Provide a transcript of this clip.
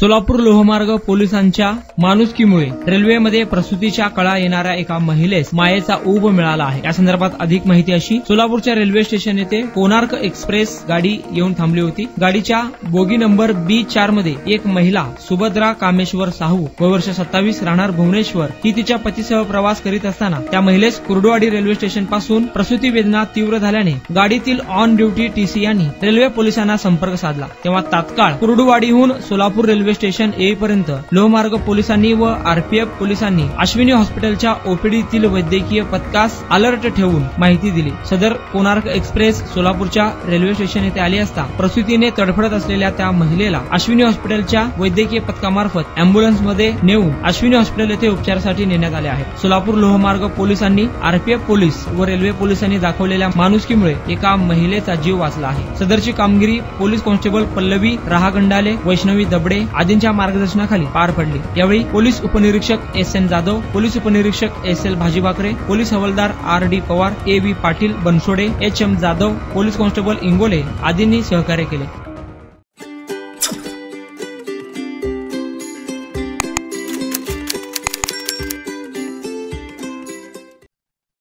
सोलापूर लोहमार्ग पोलिसांच्या माणुसकीमुळे रेल्वेमध्ये प्रसूतीच्या कळा येणाऱ्या एका महिलेस मायेचा ऊब मिळाला आहे। या संदर्भात अधिक माहिती अशी, सोलापूरच्या रेल्वे स्टेशन येथे कोणार्क एक्सप्रेस गाडी येऊन थांबली होती। गाडीच्या बोगी नंबर B4 मध्ये एक महिला सुभद्रा कामेश्वर साहू वर्ष 27 राहणार भुवनेश्वर ही तिच्या पतीसह प्रवास करीत असताना त्या महिलेस कुर्डुवाडी रेल्वे स्टेशन पासून प्रसूती वेदना तीव्र झाल्याने गाडीतील ऑन ड्युटी टीसी यांनी रेल्वे पोलिसांना संपर्क साधला। तेव्हा तात्काळ कुर्डुवाडीहून सोलापूर रेल्वे स्टेशन येईपर्यंत लोहमार्ग पोलिसांनी व आरपीएफ पोलिसांनी अश्विनी हॉस्पिटलच्या ओपीडीतील वैद्यकीय पथकास अलर्ट ठेवून माहिती दिली। सदर कोणार्क एक्सप्रेस सोलापूरच्या रेल्वे स्टेशन येथे आली असता प्रसूतीने तडफडत असलेल्या त्या महिलेला अश्विनी हॉस्पिटलच्या वैद्यकीय पथकामार्फत अँब्युलन्समध्ये नेऊन अश्विनी हॉस्पिटल येथे उपचारासाठी नेण्यात आले आहे। सोलापूर लोहमार्ग पोलिसांनी, आरपीएफ पोलीस व रेल्वे पोलिसांनी दाखवलेल्या माणुसकीमुळे एका महिलेचा जीव वाचला आहे। सदरची कामगिरी पोलीस कॉन्स्टेबल पल्लवी राहागंडाले, वैष्णवी दबडे आदींच्या मार्गदर्शनाखाली पार पडली। यावेळी पोलीस उपनिरीक्षक SN जाधव, पोलीस उपनिरीक्षक SL भाजीबाकरे, पोलीस हवालदार RD Pawar, AV Patil Bansode, HM Jadhav, police constable Ingole आदींनी सहकार्य केले।